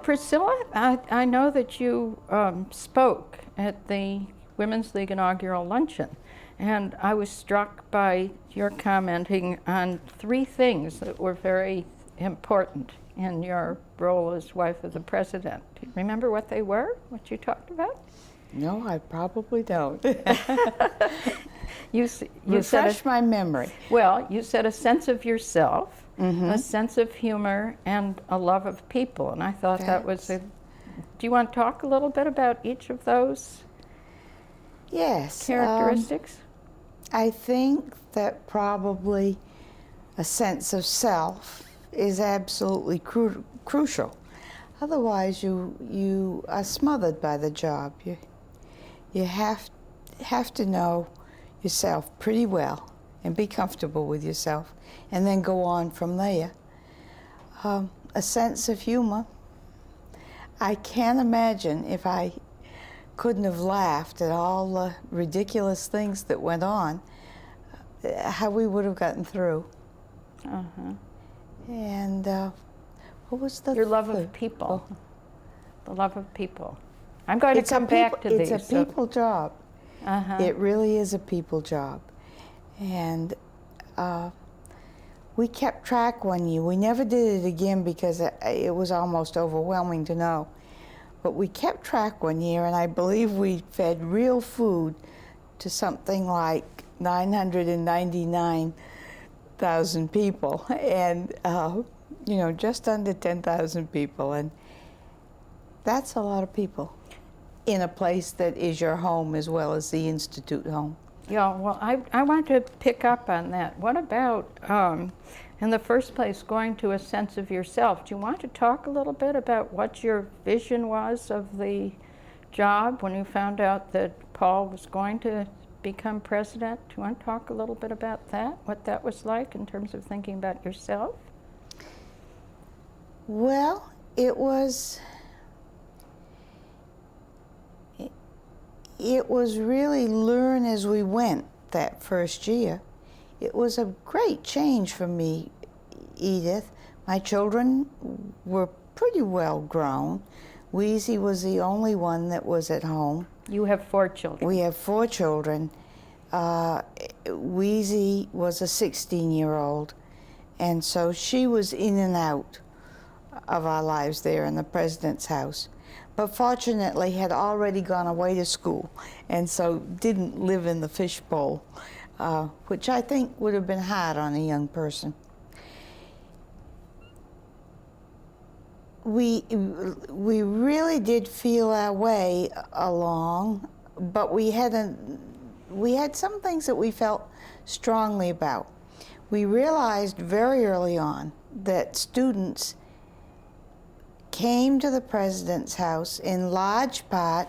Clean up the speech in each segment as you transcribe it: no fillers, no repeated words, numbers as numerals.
Priscilla, I know that you spoke at the Women's League inaugural luncheon, and I was struck by your commenting on three things that were very important in your role as wife of the president. Do you remember what they were, what you talked about? No, I probably don't. You Refresh my memory. Well, you said a sense of yourself, Mm-hmm. a sense of humor, and a love of people. And I thought that was do you want to talk a little bit about each of those characteristics? I think that probably a sense of self is absolutely crucial. Otherwise, you are smothered by the job. You have to know yourself pretty well and be comfortable with yourself, and then go on from there. A sense of humor. I can't imagine if I couldn't have laughed at all the ridiculous things that went on, how we would have gotten through. Uh-huh. And what was the Your love of people. The love of people. I'm going to come back to these. It's a people job. Uh-huh. It really is a people job. And we kept track one year. We never did it again because it was almost overwhelming to know. But we kept track one year, and I believe we fed real food to something like 999,000 people, and just under 10,000 people. And that's a lot of people in a place that is your home as well as the Institute home. Yeah, well, I want to pick up on that. What about, in the first place, going to a sense of yourself? Do you want to talk a little bit about what your vision was of the job when you found out that Paul was going to become president? Do you want to talk a little bit about that, what that was like in terms of thinking about yourself? Well, it was really learn as we went that first year. It was a great change for me, Edith. My children were pretty well grown. Weezy was the only one that was at home. You have 4 children. We have 4 children. Weezy was a 16-year-old, and so she was in and out of our lives there in the president's house. But fortunately had already gone away to school, and so didn't live in the fishbowl, which I think would have been hard on a young person. We really did feel our way along, but we had some things that we felt strongly about. We realized very early on that students came to the president's house in large part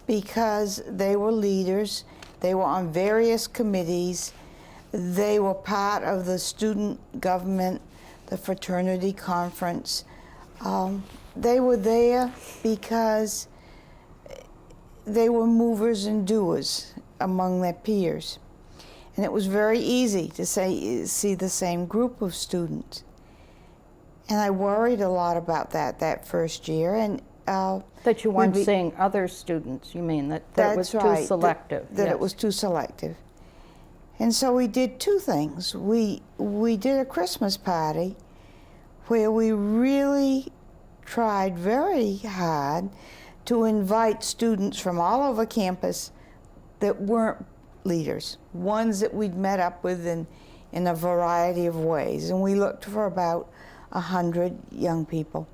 because they were leaders, they were on various committees, they were part of the student government, the fraternity conference. They were there because they were movers and doers among their peers. And it was very easy to see the same group of students. And I worried a lot about that first year. And that you weren't seeing other students, you mean, that was too selective. That it was too selective. And so we did 2 things. We did a Christmas party where we really tried very hard to invite students from all over campus that weren't leaders, ones that we'd met up with in a variety of ways. And we looked for about 100 young people.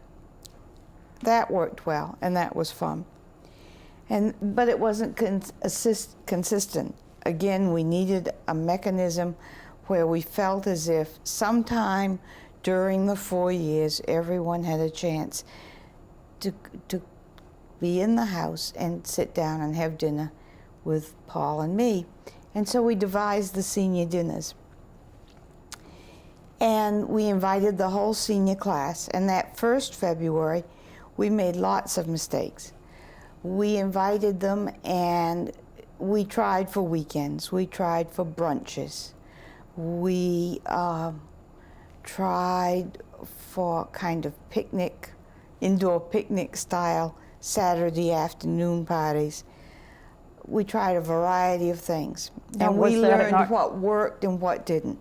That worked well, and that was fun. But it wasn't consistent. Again, we needed a mechanism where we felt as if sometime during the 4 years, everyone had a chance to be in the house and sit down and have dinner with Paul and me. And so we devised the senior dinners. And we invited the whole senior class. And that first February, we made lots of mistakes. we invited them, and we tried for weekends. We tried for brunches. We tried for kind of picnic, indoor picnic style Saturday afternoon parties. We tried a variety of things. And we learned what worked and what didn't.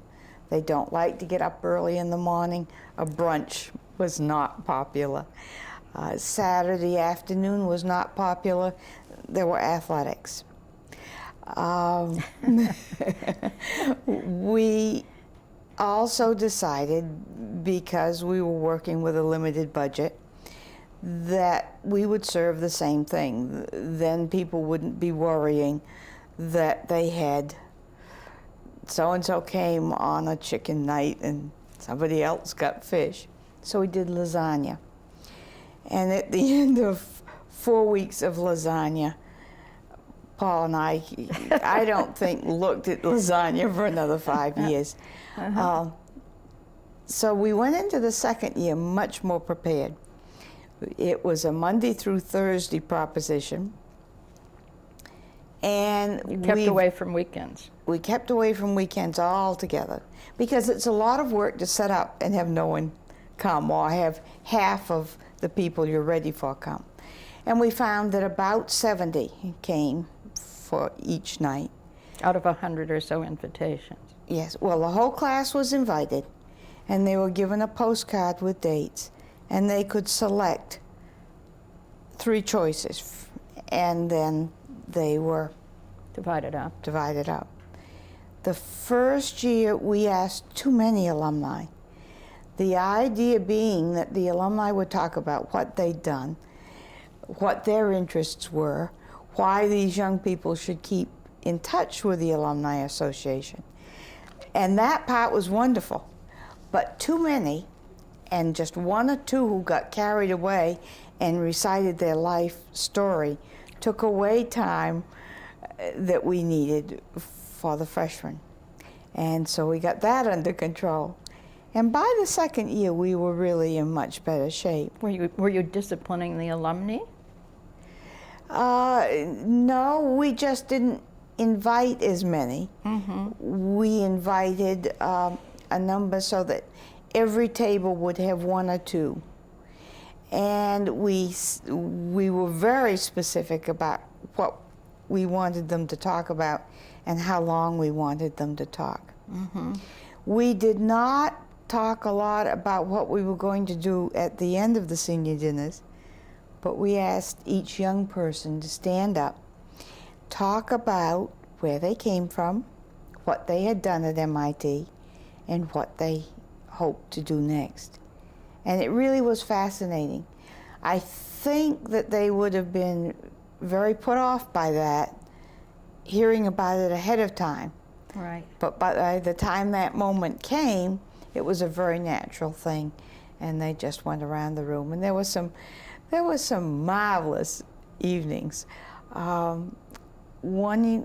They don't like to get up early in the morning. A brunch was not popular. Saturday afternoon was not popular. There were athletics. We also decided, because we were working with a limited budget, that we would serve the same thing. Then people wouldn't be worrying that they had so-and-so came on a chicken night and somebody else got fish. So we did lasagna. And at the end of 4 weeks of lasagna, Paul and I don't think looked at lasagna for another 5 years. So we went into the second year much more prepared. It was a Monday through Thursday proposition. And you kept away from weekends. We kept away from weekends altogether, because it's a lot of work to set up and have no one come, or have half of the people you're ready for come. And we found that about 70 came for each night. Out of 100 or so invitations. Yes, well, the whole class was invited, and they were given a postcard with dates, and they could select 3 choices, and then they were divided up. The first year we asked too many alumni. The idea being that the alumni would talk about what they'd done, what their interests were, why these young people should keep in touch with the Alumni Association. And that part was wonderful. But too many, and just 1 or 2 who got carried away and recited their life story, took away time that we needed for the freshmen. And so we got that under control. And by the second year, we were really in much better shape. Were you disciplining the alumni? No, we just didn't invite as many. We invited a number so that every table would have 1 or 2. And we were very specific about what we wanted them to talk about and how long we wanted them to talk. We did not talk a lot about what we were going to do at the end of the senior dinners, but we asked each young person to stand up, talk about where they came from, what they had done at MIT, and what they hoped to do next. And it really was fascinating. I think that they would have been very put off by that, hearing about it ahead of time. Right. But by the time that moment came, it was a very natural thing, and they just went around the room. And there was some marvelous evenings. One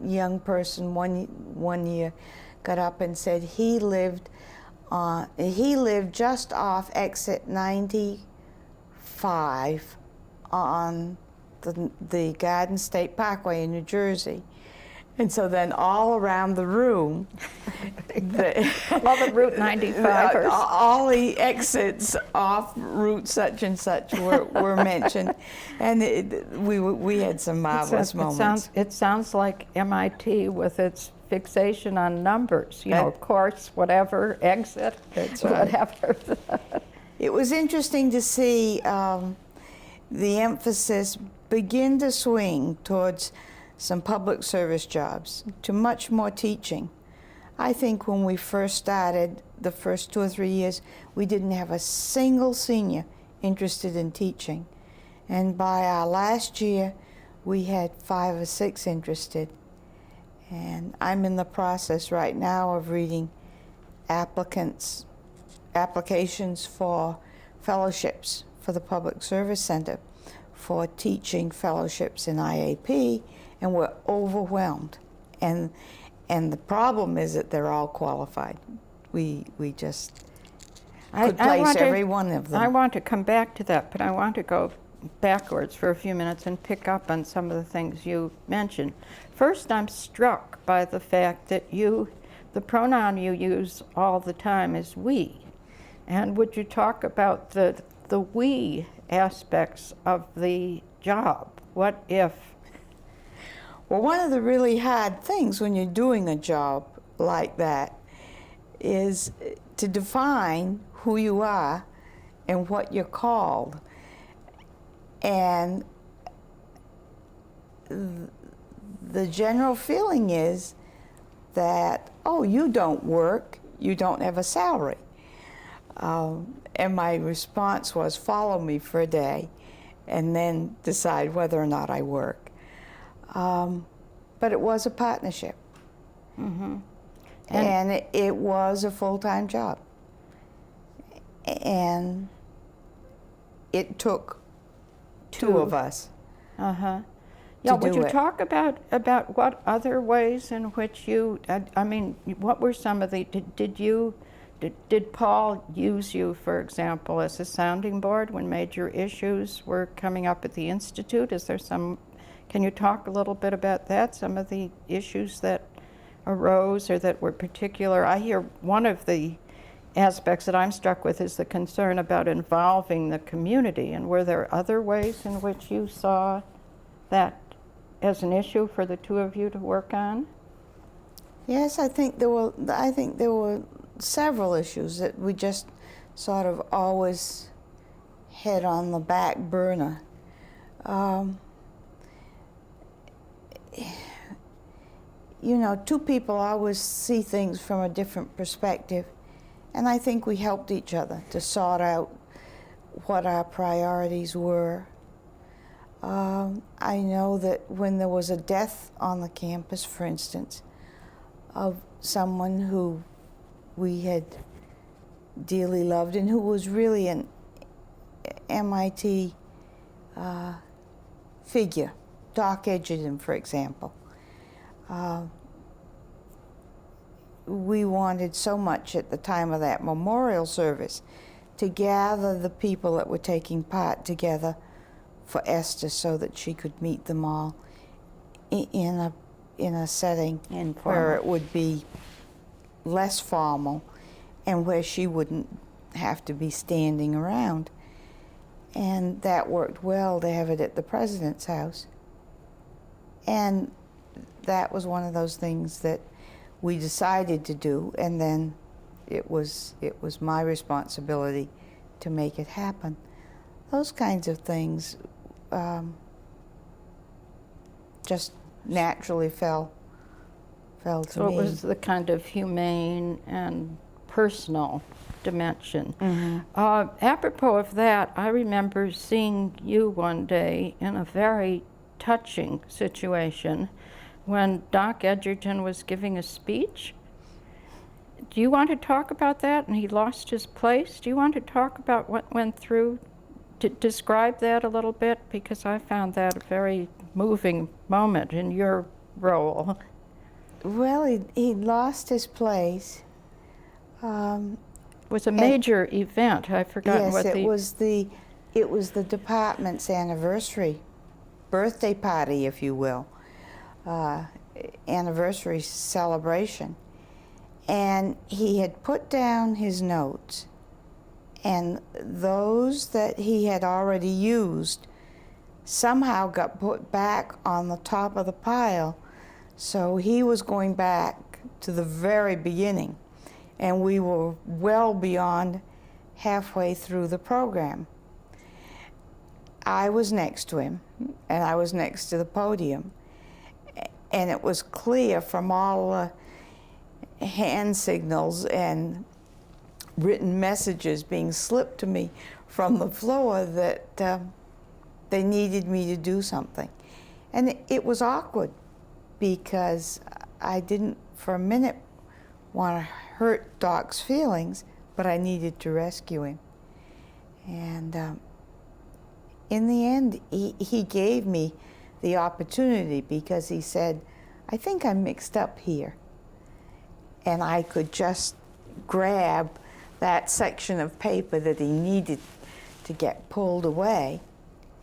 young person one year got up and said he lived just off exit 95 on the Garden State Parkway in New Jersey. And so then all around the room, all the Route 95ers. all the exits off Route such and such were mentioned. And we had some marvelous moments. It sounds like MIT with its fixation on numbers, course, whatever, exit, whatever. It was interesting to see the emphasis begin to swing towards some public service jobs, to much more teaching. I think when we first started, the first 2 or 3 years, we didn't have a single senior interested in teaching. And by our last year, we had 5 or 6 interested. And I'm in the process right now of reading applications for fellowships for the Public Service Center for teaching fellowships in IAP, and we're overwhelmed. And the problem is that they're all qualified. We just could place every one of them. I want to come back to that, but I want to go backwards for a few minutes and pick up on some of the things you mentioned. First, I'm struck by the fact that the pronoun you use all the time is we. And would you talk about the we aspects of the job? What if? Well, one of the really hard things when you're doing a job like that is to define who you are and what you're called. And the general feeling is that, oh, you don't work, you don't have a salary. And my response was, follow me for a day and then decide whether or not I work. But it was a partnership. Mm-hmm. And it was a full-time job. And it took two of us. Uh-huh. Yeah, would you talk about what other ways in which you, I mean, what were some of the, did Paul use you, for example, as a sounding board when major issues were coming up at the Institute? Is there can you talk a little bit about that, some of the issues that arose or that were particular? I hear one of the aspects that I'm struck with is the concern about involving the community. And were there other ways in which you saw that as an issue for the two of you to work on? Yes, I think there were several issues that we just sort of always had on the back burner. You know, two people always see things from a different perspective, and I think we helped each other to sort out what our priorities were. I know that when there was a death on the campus, for instance, of someone who we had dearly loved and who was really an MIT figure, Doc Edgerton, for example. We wanted so much at the time of that memorial service to gather the people that were taking part together for Esther so that she could meet them all in a setting where it would be less formal and where she wouldn't have to be standing around. And that worked well to have it at the president's house. And that was one of those things that we decided to do, and then it was my responsibility to make it happen. Those kinds of things just naturally fell to me. So it was the kind of humane and personal dimension. Mm-hmm. Apropos of that, I remember seeing you one day in a very touching situation when Doc Edgerton was giving a speech. Do you want to talk about that? And he lost his place. Do you want to talk about what went through? To describe that a little bit, because I found that a very moving moment in your role. Well, he lost his place. It was a major event. I've forgotten yes, what it was the department's birthday party, if you will, anniversary celebration. And he had put down his notes, and those that he had already used somehow got put back on the top of the pile. So he was going back to the very beginning, and we were well beyond halfway through the program. I was next to him, and I was next to the podium, and it was clear from all the hand signals and written messages being slipped to me from the floor that they needed me to do something. And it was awkward because I didn't for a minute want to hurt Doc's feelings, but I needed to rescue him. And in the end, he gave me the opportunity because he said, I think I'm mixed up here. And I could just grab that section of paper that he needed to get pulled away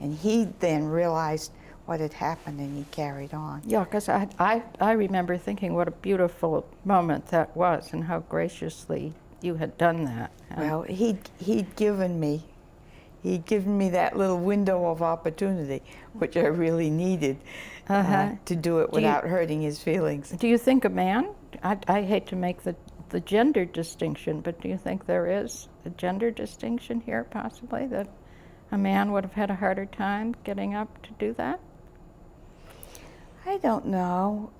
And he then realized what had happened, and he carried on. Yeah, because I remember thinking what a beautiful moment that was, and how graciously you had done that. And Well, he'd given me that little window of opportunity, which I really needed to do it without hurting his feelings. do you think a man, I hate to make the gender distinction, but do you think there is a gender distinction here, possibly, that a man would have had a harder time getting up to do that? I don't know.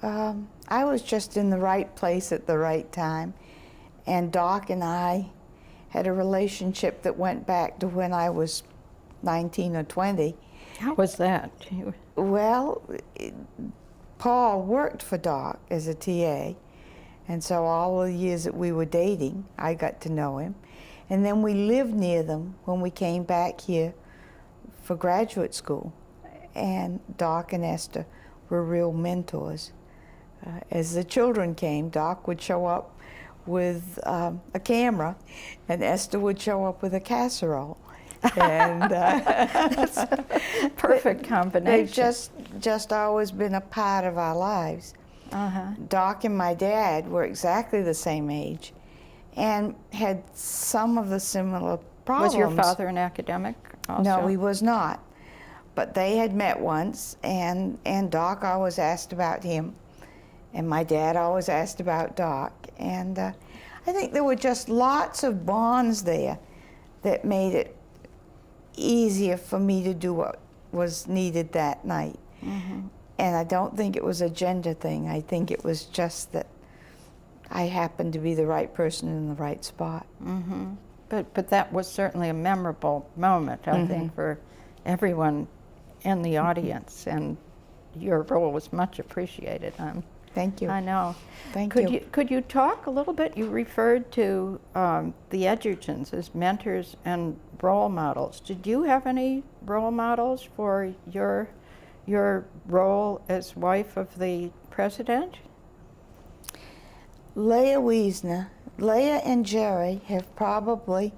I was just in the right place at the right time, and Doc and I had a relationship that went back to when I was 19 or 20. How was that? Well, Paul worked for Doc as a TA, and so all the years that we were dating, I got to know him. And then we lived near them when we came back here for graduate school. And Doc and Esther were real mentors. As the children came, Doc would show up with a camera, and Esther would show up with a casserole. And That's a perfect combination. they've just always been a part of our lives. Uh-huh. Doc and my dad were exactly the same age and had some of the similar problems. Was your father an academic also? No, he was not. But they had met once, and Doc always asked about him, and my dad always asked about Doc. And I think there were just lots of bonds there that made it easier for me to do what was needed that night. Mm-hmm. And I don't think it was a gender thing. I think it was just that I happened to be the right person in the right spot. Mm-hmm. But that was certainly a memorable moment, I think, for everyone in the audience, and your role was much appreciated. Thank you. I know. Thank Could you. Could you talk a little bit? You referred to the Edgertons as mentors and role models. Did you have any role models for your role as wife of the president? Leah Wiesner, Leah and Jerry have probably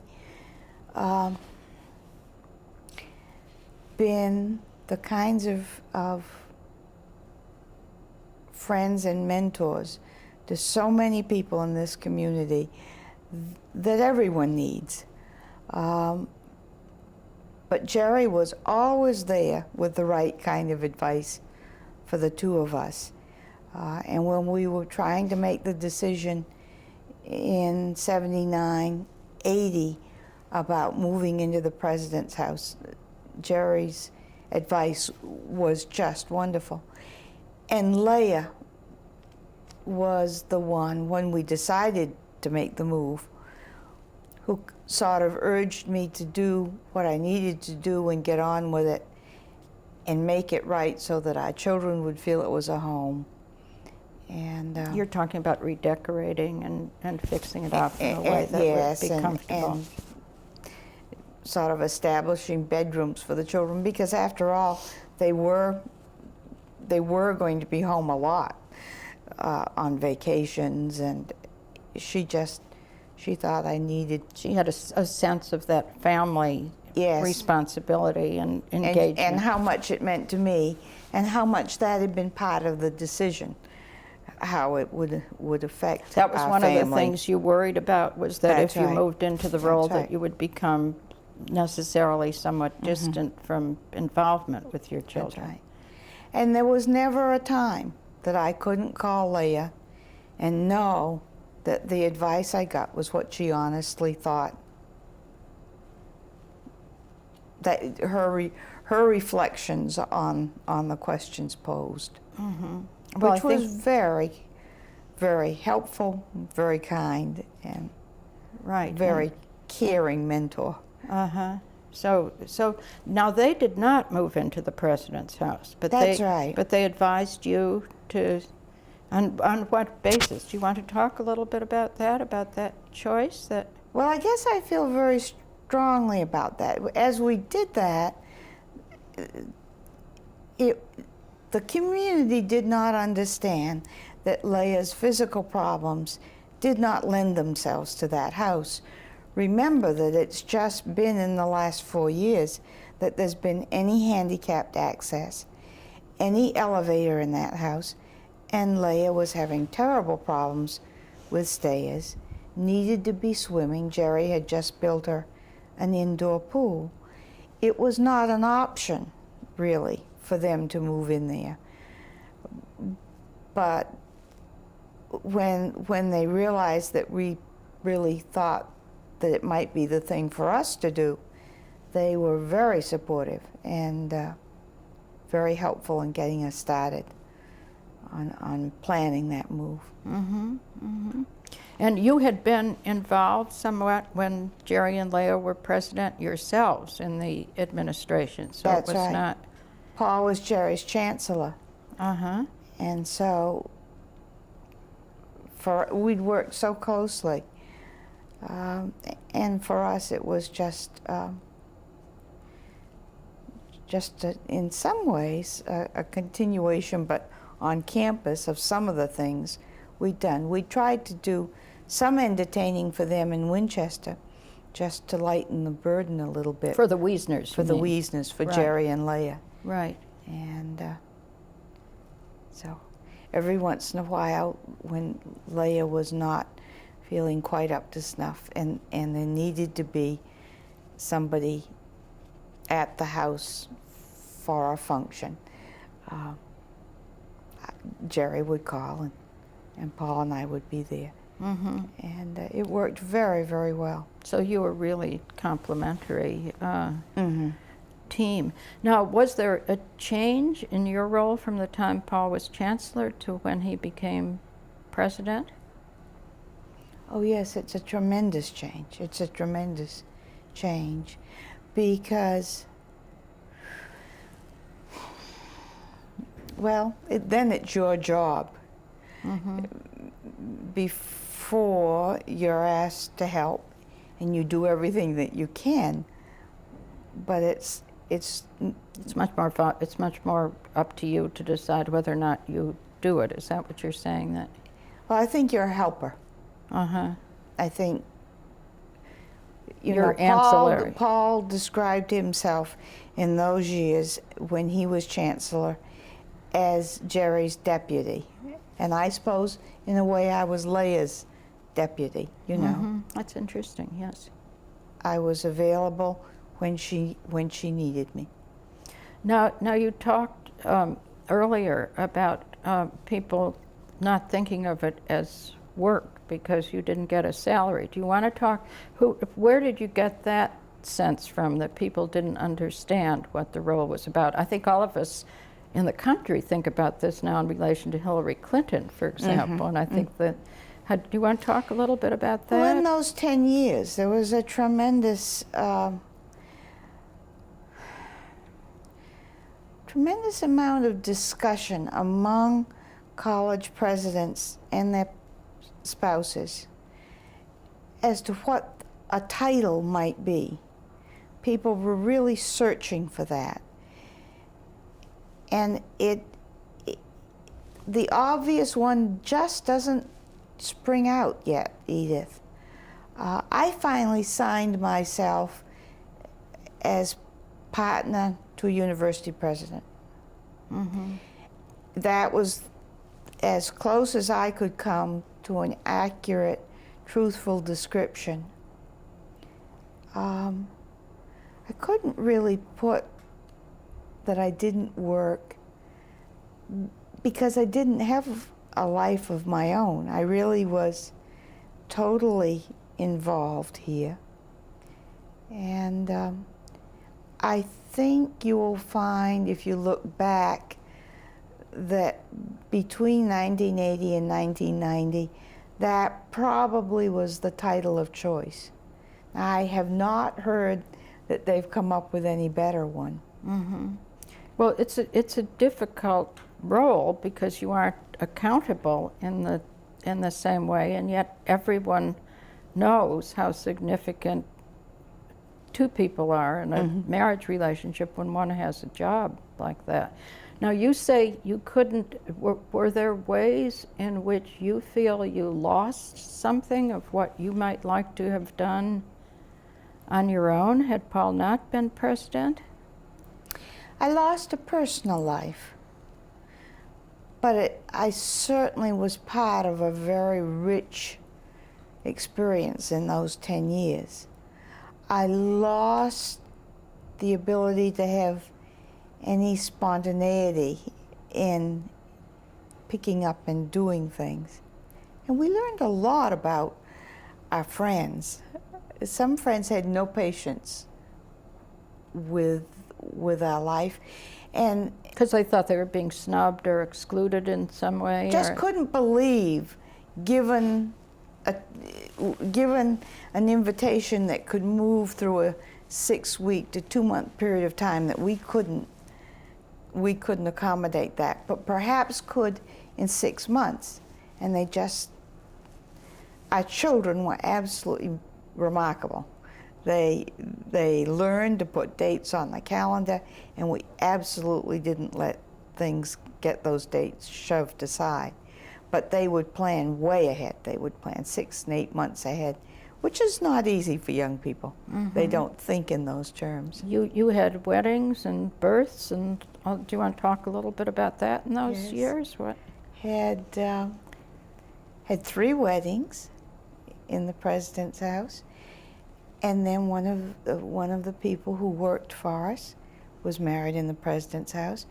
been the kinds of friends and mentors to so many people in this community that everyone needs. But Jerry was always there with the right kind of advice for the two of us. And when we were trying to make the decision in 79, 80 about moving into the president's house, Jerry's advice was just wonderful. And Leah was the one, when we decided to make the move, who sort of urged me to do what I needed to do and get on with it and make it right so that our children would feel it was a home. And You're talking about redecorating and fixing it up in a way that yes, would be comfortable. And sort of establishing bedrooms for the children, because after all, they were going to be home a lot on vacations, and she thought I needed. She had a sense of that family responsibility and engagement. And how much it meant to me, and how much that had been part of the decision, how it would affect that was our one family. of the things you worried about, was that That's if you right. moved into the role That's right. that you would become necessarily somewhat distant from involvement with your children. That's right. And there was never a time that I couldn't call Leah and know that the advice I got was what she honestly thought. That her reflections on the questions posed, Well, which was very, very helpful, very kind, and right. very caring mentor. Uh-huh. So now they did not move into the president's house, but That's right. But they advised you to, on what basis? Do you want to talk a little bit about that choice? Well, I guess I feel very strongly about that. As we did that, the community did not understand that Leah's physical problems did not lend themselves to that house. remember that it's just been in the last 4 years that there's been any handicapped access, any elevator in that house, and Leah was having terrible problems with stairs, needed to be swimming. Jerry had just built her an indoor pool. It was not an option, really, for them to move in there. But when they realized that we really thought that it might be the thing for us to do, they were very supportive and very helpful in getting us started on planning that move. Mm-hmm, mm-hmm. And you had been involved somewhat when Jerry and Leah were president yourselves in the administration, so That's it was right. not... Paul was Jerry's chancellor, Uh-huh. and so we'd worked so closely. And for us, it was just in some ways, a continuation, but on campus, of some of the things we'd done. We tried to do some entertaining for them in Winchester, just to lighten the burden a little bit. For the Wiesners, For you the mean. Wiesners, for Right. Jerry and Leah. Right. And so every once in a while, when Leah was not feeling quite up to snuff, and there needed to be somebody at the house for a function, Jerry would call, and Paul and I would be there. Mm-hmm. And it worked very, very well. So you were really complimentary Mm-hmm. team. Now, was there a change in your role from the time Paul was chancellor to when he became president? Oh yes, it's a tremendous change. It's a tremendous change because, well, then it's your job. Mm-hmm. Before you're asked to help, and you do everything that you can, but it's much more it's much more up to you to decide whether or not you do it. Is that what you're saying? That? well, I think you're a helper. Uh-huh. I think You're ancillary. Paul described himself in those years when he was chancellor as Jerry's deputy, and I suppose in a way I was Leah's deputy. You know, Mm-hmm. That's interesting. Yes. I was available when she needed me. Now you talked earlier about people not thinking of it as work because you didn't get a salary. Do you want to talk? Where did you get that sense from, that people didn't understand what the role was about? I think all of us in the country think about this now in relation to Hillary Clinton, for example, and I think that. Do you want to talk a little bit about that? Well, in those 10 years, there was a tremendous amount of discussion among college presidents and their spouses as to what a title might be. People were really searching for that. And the obvious one just doesn't spring out yet, Edith. I finally signed myself as partner to a university president. Mm-hmm. That was as close as I could come to an accurate, truthful description. I couldn't really put that I didn't work because I didn't have a life of my own. I really was totally involved here. And I think you will find, if you look back, that between 1980 and 1990, that probably was the title of choice. I have not heard that they've come up with any better one. Mm-hmm. Well, it's a difficult role because you aren't accountable in the same way, and yet everyone knows how significant two people are in a marriage relationship when one has a job like that. Now, you say you couldn't. Were there ways in which you feel you lost something of what you might like to have done on your own had Paul not been president? I lost a personal life, but I certainly was part of a very rich experience in those 10 years. I lost the ability to have any spontaneity in picking up and doing things. And we learned a lot about our friends. Some friends had no patience with our life, and Because they thought they were being snubbed or excluded in some way? just or... couldn't believe, given an invitation that could move through a 6-week to 2-month period of time, that we couldn't accommodate that, but perhaps could in 6 months. And our children were absolutely remarkable. They learned to put dates on the calendar, and we absolutely didn't let things get those dates shoved aside. But they would plan way ahead. They would plan 6 and 8 months ahead, which is not easy for young people. Mm-hmm. They don't think in those terms. You had weddings and births, and do you want to talk a little bit about that in those Yes. years? What? Had 3 weddings in the president's house, and then one of the people who worked for us was married in the president's house,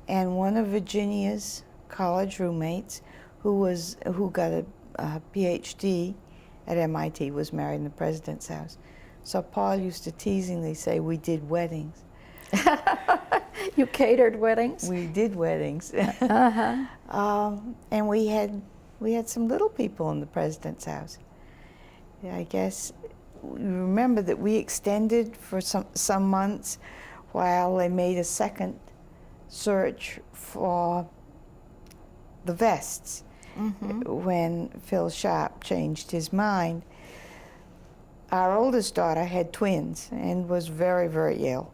and one of Virginia's college roommates who got a PhD at MIT was married in the president's house. So Paul used to teasingly say we did weddings. You catered weddings? We did weddings. Uh-huh. And we had some little people in the president's house. I guess you remember that we extended for some months while they made a second search for the vests. Mm-hmm. When Phil Sharp changed his mind. Our oldest daughter had twins and was very, very ill,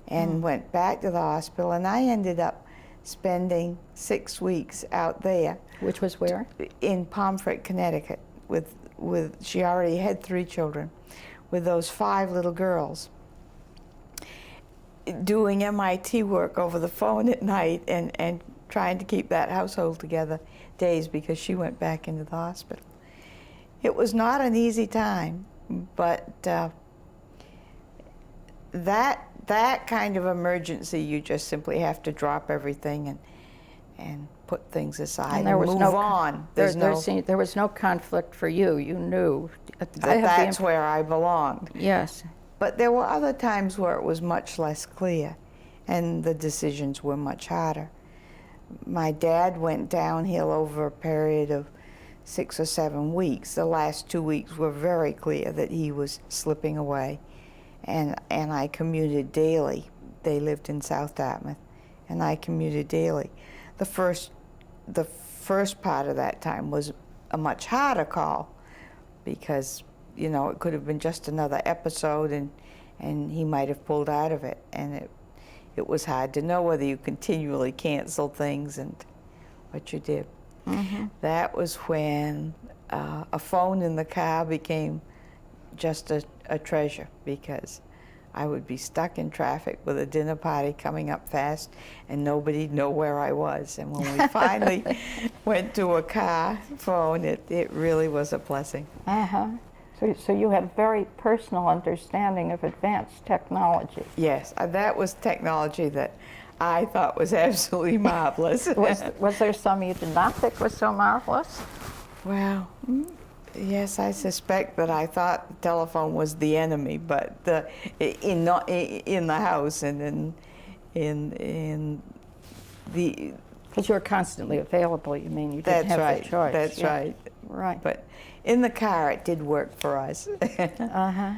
and went back to the hospital, and I ended up spending 6 weeks out there. Which was where? In Pomfret, Connecticut, with she already had 3 children, with those 5 little girls, doing MIT work over the phone at night and trying to keep that household together days because she went back into the hospital. It was not an easy time, but that kind of emergency, you just simply have to drop everything and put things aside and move on. There was no conflict for you. You knew that's where I belonged. Yes. But there were other times where it was much less clear, and the decisions were much harder. My dad went downhill over a period of 6 or 7 weeks. The last 2 weeks were very clear that he was slipping away, and I commuted daily. They lived in South Dartmouth, and I commuted daily. The first part of that time was a much harder call, because it could have been just another episode, and he might have pulled out of it, and it was hard to know whether you continually canceled things and what you did. Mm-hmm. That was when a phone in the car became just a treasure, because I would be stuck in traffic with a dinner party coming up fast, and nobody'd know where I was. And when we finally went to a car phone, it really was a blessing. Uh-huh. So you had a very personal understanding of advanced technology. Yes, that was technology that I thought was absolutely marvelous. Was there some you did not think was so marvelous? Well, yes, I suspect that I thought the telephone was the enemy, but in the house and in the... Because you were constantly available, you mean? You didn't have the choice. That's right. Right. But in the car, it did work for us. Uh-huh.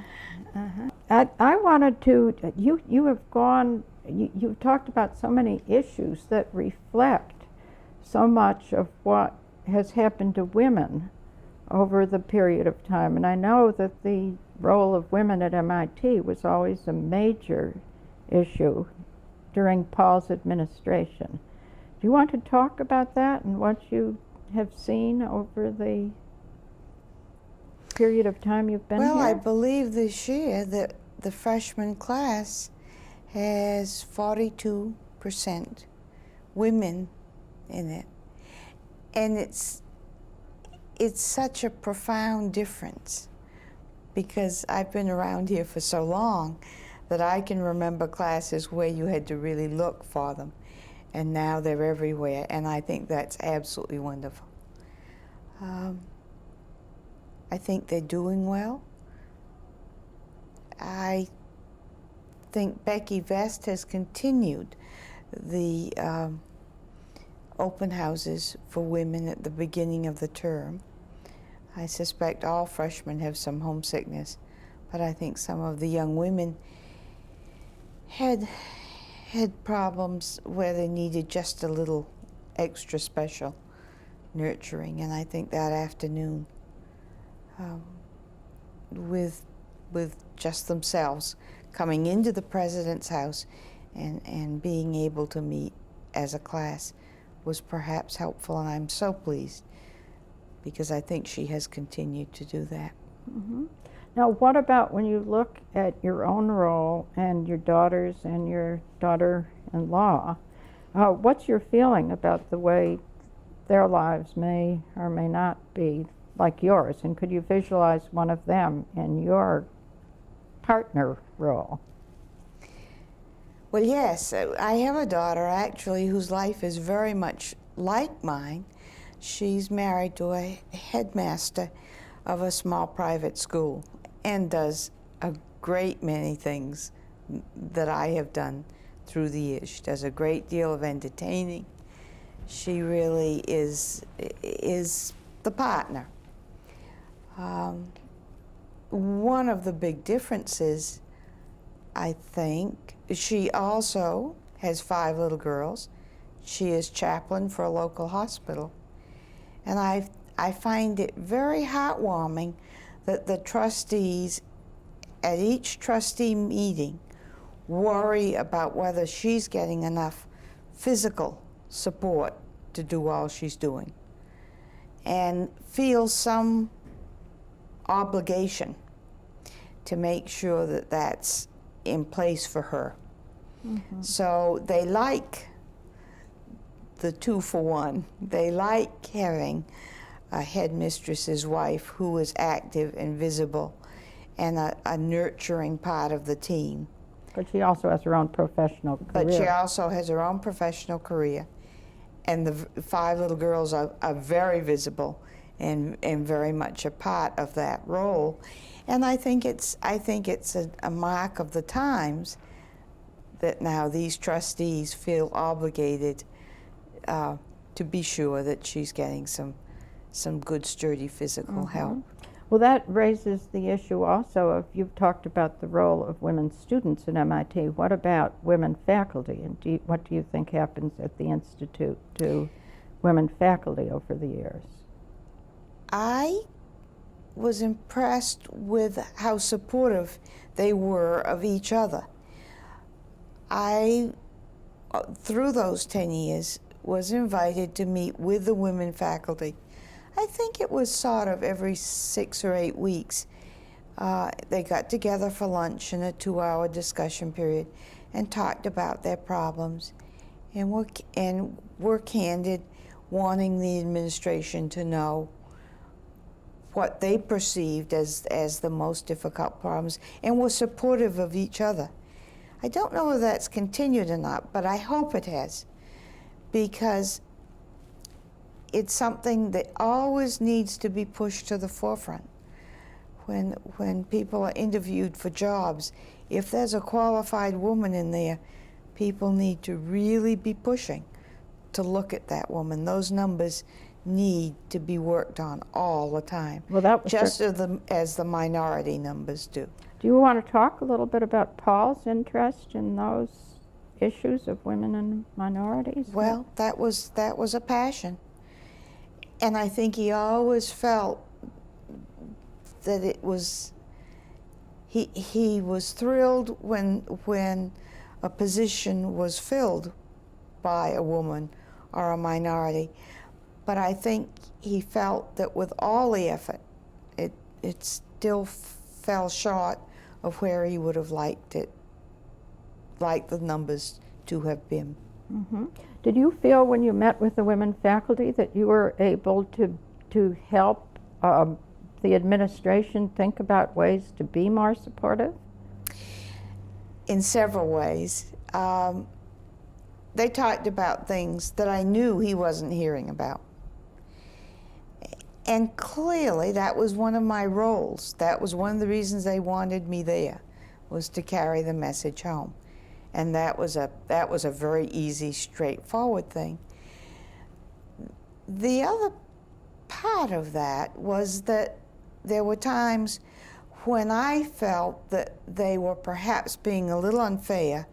Uh-huh. I wanted to, you have gone, you've talked about so many issues that reflect so much of what has happened to women over the period of time. And I know that the role of women at MIT was always a major issue during Paul's administration. Do you want to talk about that and what you have seen over the period of time you've been here? Well, I believe this year that the freshman class has 42% women in it. And it's such a profound difference, because I've been around here for so long that I can remember classes where you had to really look for them, and now they're everywhere, and I think that's absolutely wonderful. I think they're doing well. I think Becky Vest has continued the open houses for women at the beginning of the term. I suspect all freshmen have some homesickness, but I think some of the young women had problems where they needed just a little extra special nurturing, and I think that afternoon, with just themselves coming into the president's house and being able to meet as a class was perhaps helpful, and I'm so pleased, because I think she has continued to do that. Mm-hmm. Now, what about when you look at your own role and your daughters and your daughter-in-law? What's your feeling about the way their lives may or may not be like yours? And could you visualize one of them in your partner role? Well, yes, I have a daughter actually whose life is very much like mine. She's married to a headmaster of a small private school and does a great many things that I have done through the years. She does a great deal of entertaining. She really is the partner. One of the big differences, I think, she also has 5 little girls. She is chaplain for a local hospital. And I find it very heartwarming that the trustees at each trustee meeting worry about whether she's getting enough physical support to do all she's doing, and feel some obligation to make sure that that's in place for her. Mm-hmm. So they like the 2-for-1. They like having a headmistress's wife who is active and visible and a nurturing part of the team. But she also has her own professional career. But she also has her own professional career. And the 5 little girls are very visible and very much a part of that role. And I think it's a mark of the times that now these trustees feel obligated to be sure that she's getting some good, sturdy physical Mm-hmm. help. Well, that raises the issue also of, you've talked about the role of women students at MIT. What about women faculty? And what do you think happens at the Institute to women faculty over the years? I was impressed with how supportive they were of each other. I, through those 10 years, was invited to meet with the women faculty. I think it was sort of every 6 or 8 weeks. They got together for lunch in a 2-hour discussion period and talked about their problems, and were candid, wanting the administration to know what they perceived as the most difficult problems, and were supportive of each other. I don't know if that's continued or not, but I hope it has, because it's something that always needs to be pushed to the forefront. When people are interviewed for jobs, if there's a qualified woman in there, people need to really be pushing to look at that woman. Those numbers need to be worked on all the time, well, that was just as the minority numbers do. Do you want to talk a little bit about Paul's interest in those issues of women and minorities? Well, that was a passion. And I think he always felt that it was, he was thrilled when a position was filled by a woman or a minority. But I think he felt that with all the effort, it still fell short of where he would have liked the numbers to have been. Mm-hmm. Did you feel when you met with the women faculty that you were able to help the administration think about ways to be more supportive? In several ways. They talked about things that I knew he wasn't hearing about. And clearly that was one of my roles. That was one of the reasons they wanted me there, was to carry the message home. And that was a very easy, straightforward thing. The other part of that was that there were times when I felt that they were perhaps being a little unfair,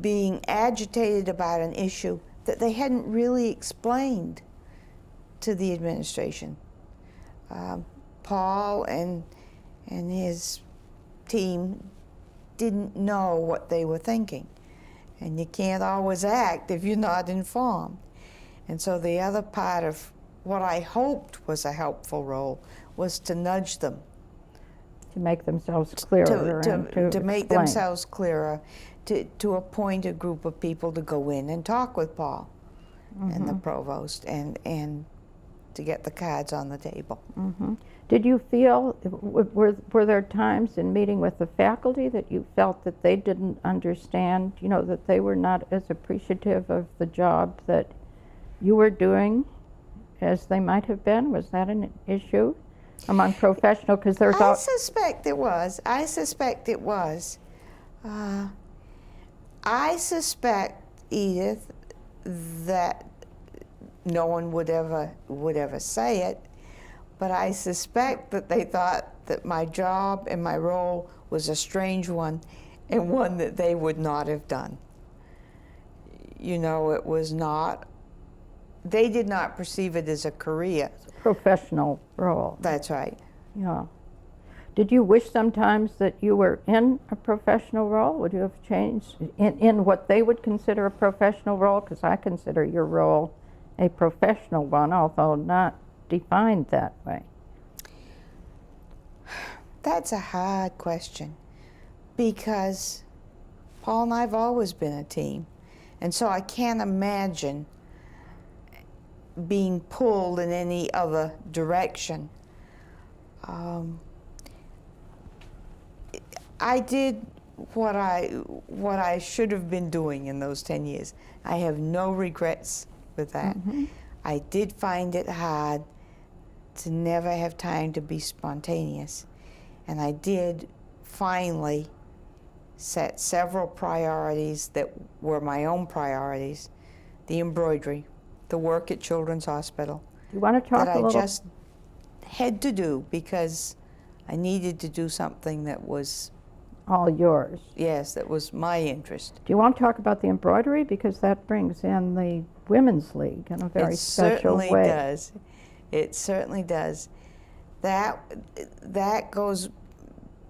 being agitated about an issue that they hadn't really explained to the administration. Paul and his team didn't know what they were thinking. And you can't always act if you're not informed. And so the other part of what I hoped was a helpful role was to nudge them. To make themselves clearer. To make themselves clearer, to appoint a group of people to go in and talk with Paul and the provost and to get the cards on the table. Mm-hmm. Did you feel, were there times in meeting with the faculty that you felt that they didn't understand, that they were not as appreciative of the job that you were doing as they might have been? Was that an issue among professional? Because there's I suspect it was. I suspect it was. I suspect, Edith, that no one would ever say it, but I suspect that they thought that my job and my role was a strange one and one that they would not have done. It was not, they did not perceive it as a career. Professional role. That's right. Yeah. Did you wish sometimes that you were in a professional role? Would you have changed in what they would consider a professional role? Because I consider your role a professional one, although not defined that way. That's a hard question, because Paul and I have always been a team, and so I can't imagine being pulled in any other direction. I did what I should have been doing in those 10 years. I have no regrets with that. Mm-hmm. I did find it hard to never have time to be spontaneous, and I did finally set several priorities that were my own priorities: the embroidery, the work at Children's Hospital. You want to talk that a little? I just had to do because I needed to do something that was all yours. Yes, that was my interest. Do you want to talk about the embroidery, because that brings in the Women's League in a very special way? It certainly does. It certainly does. That goes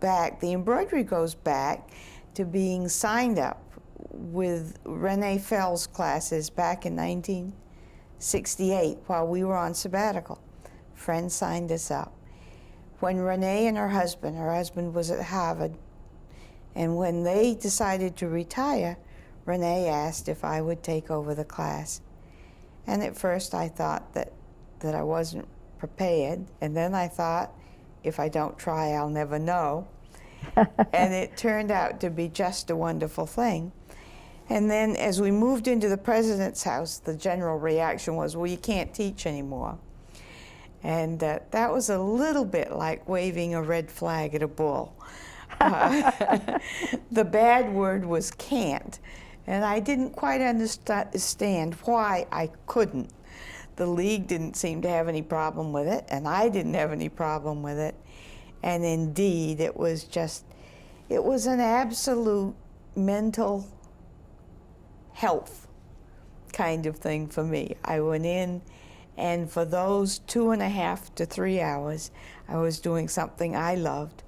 back. The embroidery goes back to being signed up with Renee Fell's classes back in 1968 while we were on sabbatical. Friends signed us up. When Renee and her husband was at Harvard, and when they decided to retire, Renee asked if I would take over the class. And at first I thought that I wasn't prepared, and then I thought, if I don't try, I'll never know. And it turned out to be just a wonderful thing. And then as we moved into the president's house, the general reaction was, well, you can't teach anymore. And that was a little bit like waving a red flag at a bull. The bad word was can't, and I didn't quite understand why I couldn't. The league didn't seem to have any problem with it, and I didn't have any problem with it. And indeed, it was an absolute mental health kind of thing for me. I went in, and for those 2.5 to 3 hours, I was doing something I loved,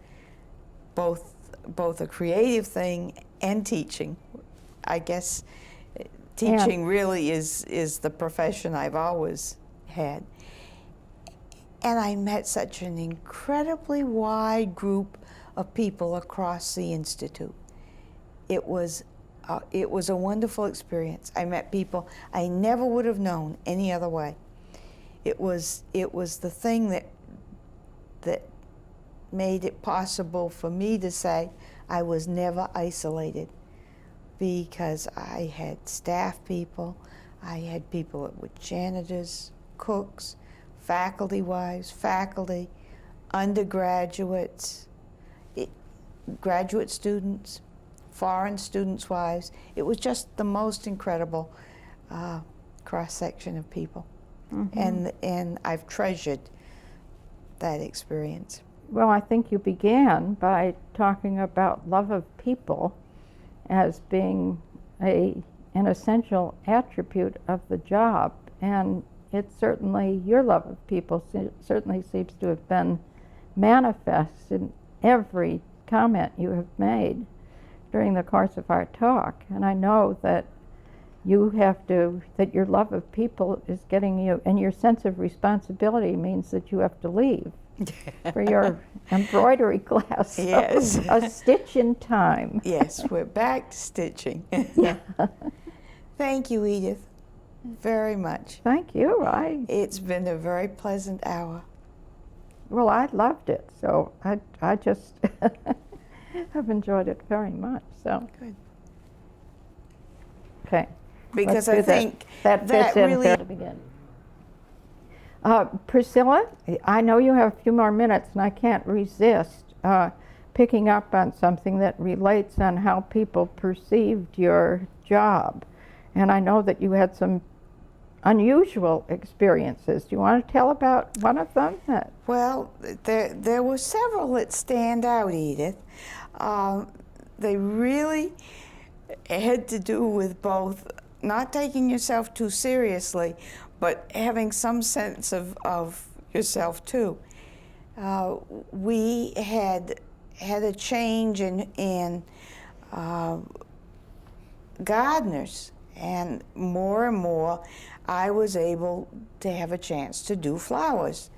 both a creative thing and teaching. I guess teaching really is the profession I've always had. And I met such an incredibly wide group of people across the Institute. It was a wonderful experience. I met people I never would have known any other way. It was the thing that made it possible for me to say I was never isolated, because I had staff people, I had people that were janitors, cooks, faculty wives, faculty, undergraduates, graduate students, foreign students' wives. It was just the most incredible cross-section of people. Mm-hmm. And I've treasured that experience. Well, I think you began by talking about love of people as being an essential attribute of the job, and it's certainly, your love of people certainly seems to have been manifest in every comment you have made during the course of our talk. And I know that that your love of people is getting you, and your sense of responsibility means that you have to leave for your embroidery class. Yes. A stitch in time. Yes, we're back to stitching. Yeah. Thank you, Edith, very much. Thank you. It's been a very pleasant hour. Well, I loved it, so I just have enjoyed it very much. So good. Okay. Because I think that fits in really to begin. Priscilla, I know you have a few more minutes, and I can't resist picking up on something that relates on how people perceived your job. And I know that you had some unusual experiences. Do you want to tell about one of them? Well, there were several that stand out, Edith. They really had to do with both not taking yourself too seriously, but having some sense of yourself too. We had a change in gardeners, and more I was able to have a chance to do flowers,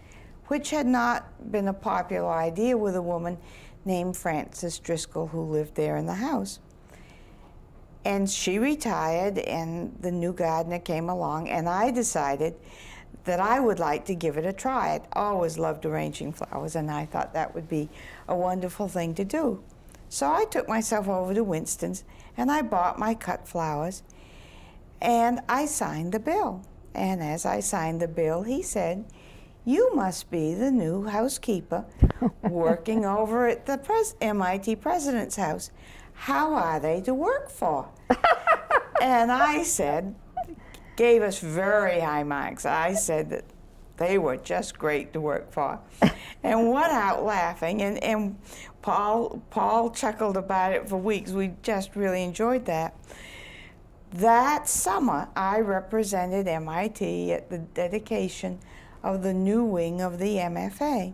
which had not been a popular idea with a woman named Frances Driscoll who lived there in the house. And she retired, and the new gardener came along, and I decided that I would like to give it a try. I'd always loved arranging flowers, and I thought that would be a wonderful thing to do. So I took myself over to Winston's, and I bought my cut flowers, and I signed the bill. And as I signed the bill, he said, "You must be the new housekeeper working over at the MIT president's house. How are they to work for?" And I said, gave us very high marks. I said that they were just great to work for, and went out laughing. And Paul chuckled about it for weeks. We just really enjoyed that. That summer, I represented MIT at the dedication of the new wing of the MFA.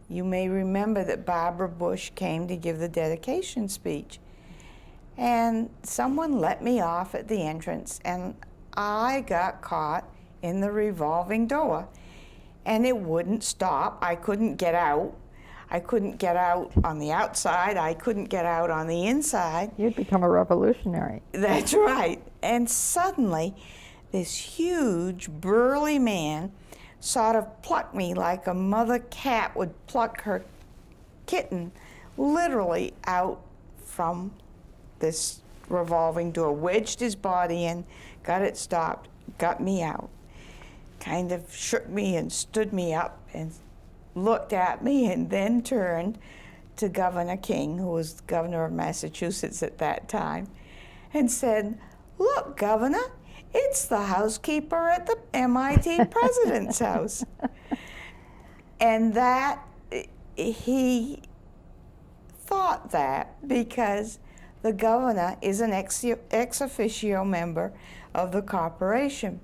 You may remember that Barbara Bush came to give the dedication speech. And someone let me off at the entrance, and I got caught in the revolving door, and it wouldn't stop. I couldn't get out. I couldn't get out on the outside. I couldn't get out on the inside. You'd become a revolutionary. That's right. And suddenly, this huge, burly man sort of plucked me like a mother cat would pluck her kitten, literally out from this revolving door, wedged his body in, got it stopped, got me out, kind of shook me and stood me up and looked at me, and then turned to Governor King, who was governor of Massachusetts at that time, and said, "Look, Governor, it's the housekeeper at the MIT president's house." And that, he thought that because the governor is an ex officio member of the corporation.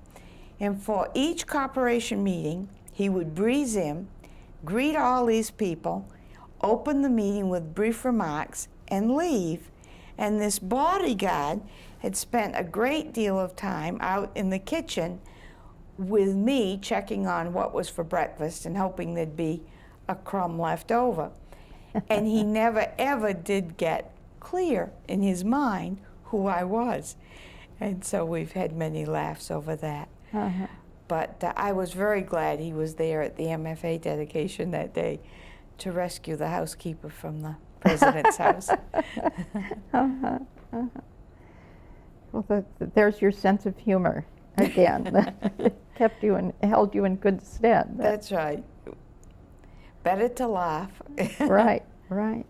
And for each corporation meeting, he would breeze in, greet all these people, open the meeting with brief remarks, and leave. And this bodyguard had spent a great deal of time out in the kitchen with me, checking on what was for breakfast and hoping there'd be a crumb left over. And he never ever did get clear in his mind who I was. And so we've had many laughs over that. Uh-huh. But I was very glad he was there at the MFA dedication that day to rescue the housekeeper from the president's house. Uh-huh. Uh-huh. Well, there's your sense of humor again. Kept you and held you in good stead. That's right. Better to laugh. Right, right.